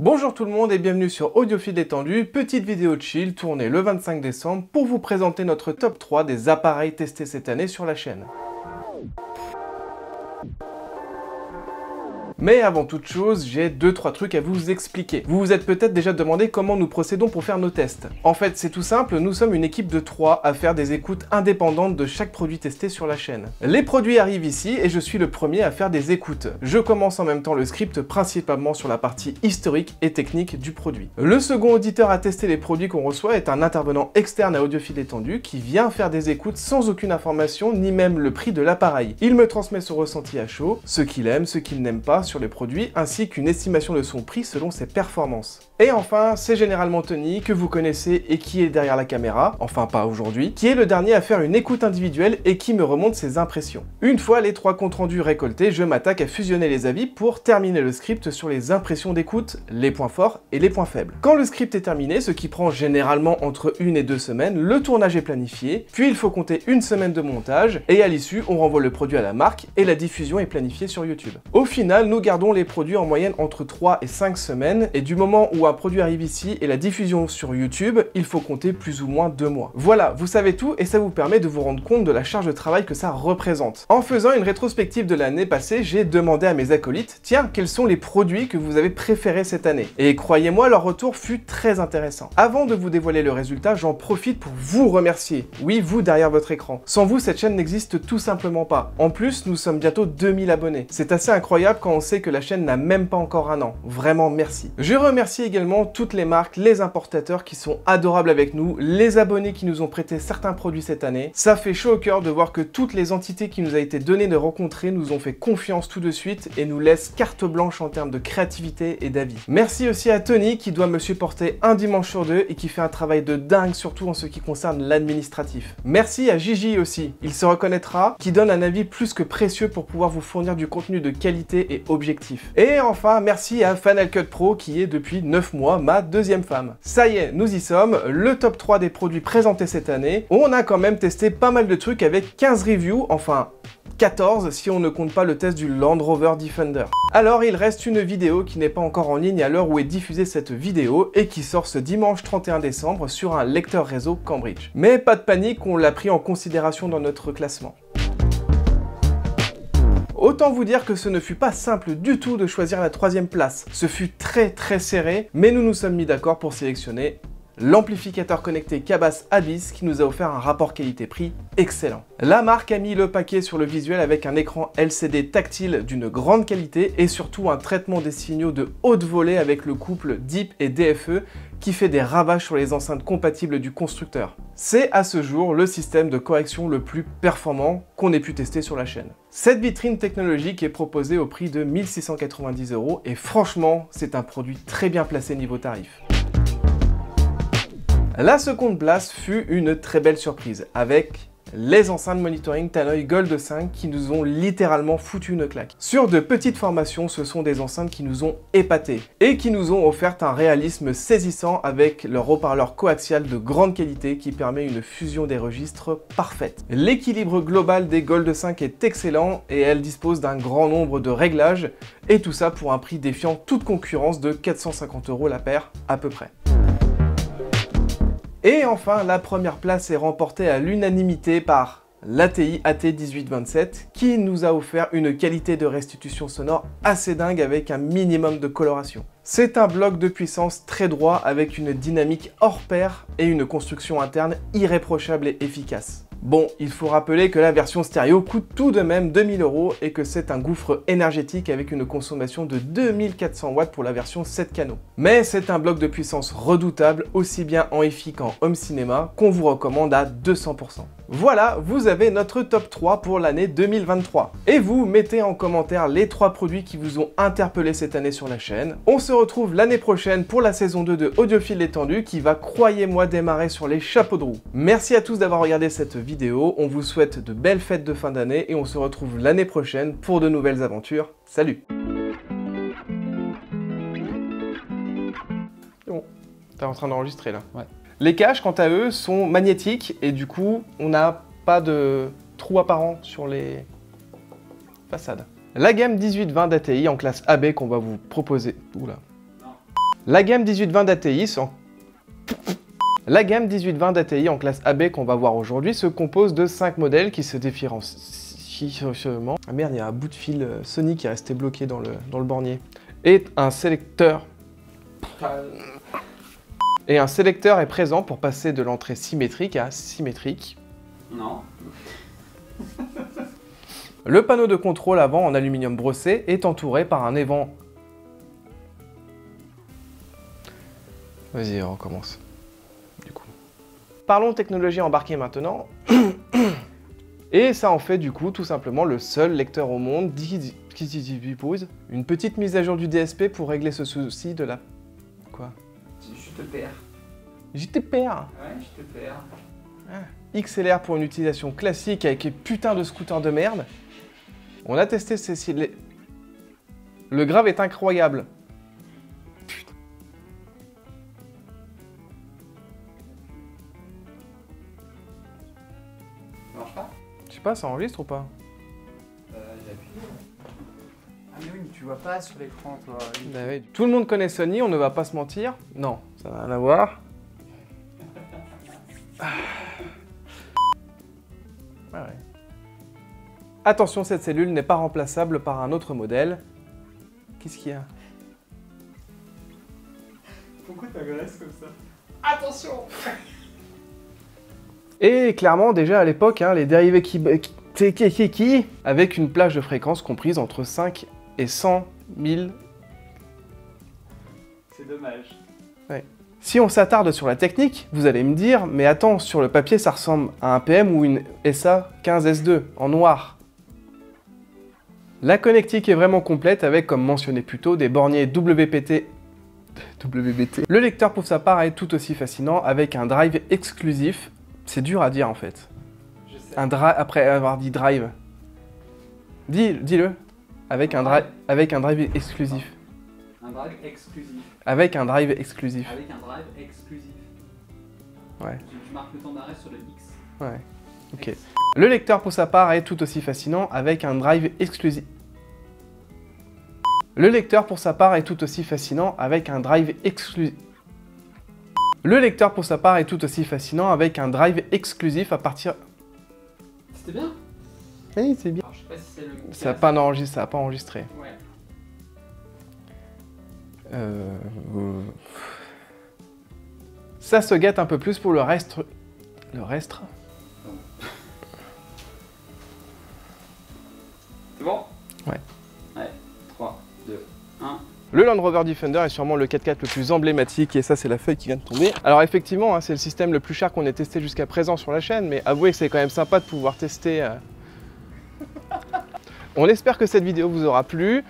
Bonjour tout le monde et bienvenue sur Audiophile Détendu, petite vidéo chill tournée le 25 décembre pour vous présenter notre top 3 des appareils testés cette année sur la chaîne. Mais avant toute chose, j'ai 2-3 trucs à vous expliquer. Vous vous êtes peut-être déjà demandé comment nous procédons pour faire nos tests. En fait, c'est tout simple, nous sommes une équipe de 3 à faire des écoutes indépendantes de chaque produit testé sur la chaîne. Les produits arrivent ici et je suis le premier à faire des écoutes. Je commence en même temps le script principalement sur la partie historique et technique du produit. Le second auditeur à tester les produits qu'on reçoit est un intervenant externe à Audiophile Détendu qui vient faire des écoutes sans aucune information ni même le prix de l'appareil. Il me transmet son ressenti à chaud, ce qu'il aime, ce qu'il n'aime pas sur les produits, ainsi qu'une estimation de son prix selon ses performances. Et enfin, c'est généralement Tony, que vous connaissez et qui est derrière la caméra, enfin pas aujourd'hui, qui est le dernier à faire une écoute individuelle et qui me remonte ses impressions. Une fois les 3 comptes rendus récoltés, je m'attaque à fusionner les avis pour terminer le script sur les impressions d'écoute, les points forts et les points faibles. Quand le script est terminé, ce qui prend généralement entre 1 et 2 semaines, le tournage est planifié, puis il faut compter 1 semaine de montage, et à l'issue, on renvoie le produit à la marque et la diffusion est planifiée sur YouTube. Au final, nous gardons les produits en moyenne entre 3 et 5 semaines, et du moment où un produit arrive ici et la diffusion sur YouTube, il faut compter plus ou moins 2 mois. Voilà, vous savez tout et ça vous permet de vous rendre compte de la charge de travail que ça représente. En faisant une rétrospective de l'année passée, j'ai demandé à mes acolytes, tiens, quels sont les produits que vous avez préférés cette année? Et croyez-moi, leur retour fut très intéressant. Avant de vous dévoiler le résultat, j'en profite pour vous remercier. Oui, vous derrière votre écran. Sans vous, cette chaîne n'existe tout simplement pas. En plus, nous sommes bientôt 2000 abonnés. C'est assez incroyable quand on sait que la chaîne n'a même pas encore un an. Vraiment merci. Je remercie également toutes les marques, les importateurs qui sont adorables avec nous, les abonnés qui nous ont prêté certains produits cette année. Ça fait chaud au cœur de voir que toutes les entités qui nous a été donné de rencontrer nous ont fait confiance tout de suite et nous laissent carte blanche en termes de créativité et d'avis. Merci aussi à Tony qui doit me supporter un dimanche sur 2 et qui fait un travail de dingue surtout en ce qui concerne l'administratif. Merci à Gigi aussi, il se reconnaîtra, qui donne un avis plus que précieux pour pouvoir vous fournir du contenu de qualité et objectif. Et enfin, merci à Final Cut Pro qui est depuis 9 mois ma deuxième femme. Ça y est, nous y sommes, le top 3 des produits présentés cette année. On a quand même testé pas mal de trucs avec 15 reviews, enfin 14 si on ne compte pas le test du Land Rover Defender. Alors il reste une vidéo qui n'est pas encore en ligne à l'heure où est diffusée cette vidéo et qui sort ce dimanche 31 décembre sur un lecteur réseau Cambridge. Mais pas de panique, on l'a pris en considération dans notre classement. Autant vous dire que ce ne fut pas simple du tout de choisir la 3e place. Ce fut très serré, mais nous nous sommes mis d'accord pour sélectionner l'amplificateur connecté Cabas Abyss qui nous a offert un rapport qualité-prix excellent. La marque a mis le paquet sur le visuel avec un écran LCD tactile d'une grande qualité et surtout un traitement des signaux de haute volée avec le couple DIP et DFE qui fait des ravages sur les enceintes compatibles du constructeur. C'est à ce jour le système de correction le plus performant qu'on ait pu tester sur la chaîne. Cette vitrine technologique est proposée au prix de 1690 € et franchement, c'est un produit très bien placé niveau tarif. La seconde place fut une très belle surprise avec les enceintes monitoring Tannoy Gold 5 qui nous ont littéralement foutu une claque. Sur de petites formations, ce sont des enceintes qui nous ont épatés et qui nous ont offert un réalisme saisissant avec leur haut-parleur coaxial de grande qualité qui permet une fusion des registres parfaite. L'équilibre global des Gold 5 est excellent et elle dispose d'un grand nombre de réglages et tout ça pour un prix défiant toute concurrence de 450 € la paire à peu près. Et enfin, la première place est remportée à l'unanimité par l'ATI AT1827 qui nous a offert une qualité de restitution sonore assez dingue avec un minimum de coloration. C'est un bloc de puissance très droit avec une dynamique hors pair et une construction interne irréprochable et efficace. Bon, il faut rappeler que la version stéréo coûte tout de même 2000 € et que c'est un gouffre énergétique avec une consommation de 2400 watts pour la version 7 canaux. Mais c'est un bloc de puissance redoutable, aussi bien en hi-fi qu'en home cinéma, qu'on vous recommande à 200%. Voilà, vous avez notre top 3 pour l'année 2023. Et vous, mettez en commentaire les 3 produits qui vous ont interpellé cette année sur la chaîne. On se retrouve l'année prochaine pour la saison 2 de Audiophile Détendu qui va, croyez-moi, démarrer sur les chapeaux de roue. Merci à tous d'avoir regardé cette vidéo, on vous souhaite de belles fêtes de fin d'année et on se retrouve l'année prochaine pour de nouvelles aventures. Salut! Bon, t'es en train d'enregistrer là. Ouais. Les caches, quant à eux, sont magnétiques et du coup, on n'a pas de trous apparents sur les façades. La gamme 1820 d'ATI en classe AB qu'on va vous proposer. Oula. La gamme 1820 d'ATI La gamme 1820 d'ATI en classe AB qu'on va voir aujourd'hui se compose de 5 modèles qui se différencient. Ah merde, il y a un bout de fil Sony qui est resté bloqué dans le bornier. Et un sélecteur est présent pour passer de l'entrée symétrique à symétrique. Non. Le panneau de contrôle avant en aluminium brossé est entouré par un aimant. Vas-y, on recommence. Du coup. Parlons technologie embarquée maintenant. Et ça en fait du coup tout simplement le seul lecteur au monde qui dispose une petite mise à jour du DSP pour régler ce souci de la... Quoi? Je te perds. JTPR. Ouais, je te perds. Ah. XLR pour une utilisation classique avec les putains de scooters de merde. On a testé ces... Le grave est incroyable. Putain. Ça marche pas? Je sais pas, ça enregistre ou pas? J'ai appuyé. Ah mais oui, mais tu vois pas sur l'écran, toi. Bah oui. Tout le monde connaît Sony, on ne va pas se mentir. Non, ça n'a rien à voir. Ah ouais. Attention, cette cellule n'est pas remplaçable par un autre modèle. Qu'est-ce qu'il y a? Pourquoi t'agresses comme ça? Attention! Et clairement, déjà à l'époque, hein, les dérivés qui avec une plage de fréquence comprise entre 5 et 100 000. C'est dommage. Ouais. Si on s'attarde sur la technique, vous allez me dire, mais attends, sur le papier, ça ressemble à un PM ou une SA 15S2 en noir. La connectique est vraiment complète avec, comme mentionné plus tôt, des borniers WBT. Le lecteur pour sa part est tout aussi fascinant avec un drive exclusif. C'est dur à dire en fait. Je sais. Après avoir dit drive. Dis-le. Avec un drive exclusif. Un drive exclusif. Avec un drive exclusif. Avec un drive exclusif. Ouais. Tu marques le temps d'arrêt sur le X. Ouais. Ok. Le lecteur pour sa part est tout aussi fascinant avec un drive exclusif. Le lecteur pour sa part est tout aussi fascinant avec un drive exclusif. Le lecteur pour sa part est tout aussi fascinant avec un drive exclusif à partir... C'était bien? Oui, c'est bien. Alors, je sais pas si c'est le... Ça n'a pas enregistré. Ouais. Ça se gâte un peu plus pour le reste. Le reste. C'est bon? Ouais. Ouais. 3, 2, 1. Le Land Rover Defender est sûrement le 4x4 le plus emblématique et ça c'est la feuille qui vient de tomber. Alors effectivement, hein, c'est le système le plus cher qu'on ait testé jusqu'à présent sur la chaîne, mais avouez que c'est quand même sympa de pouvoir tester. On espère que cette vidéo vous aura plu.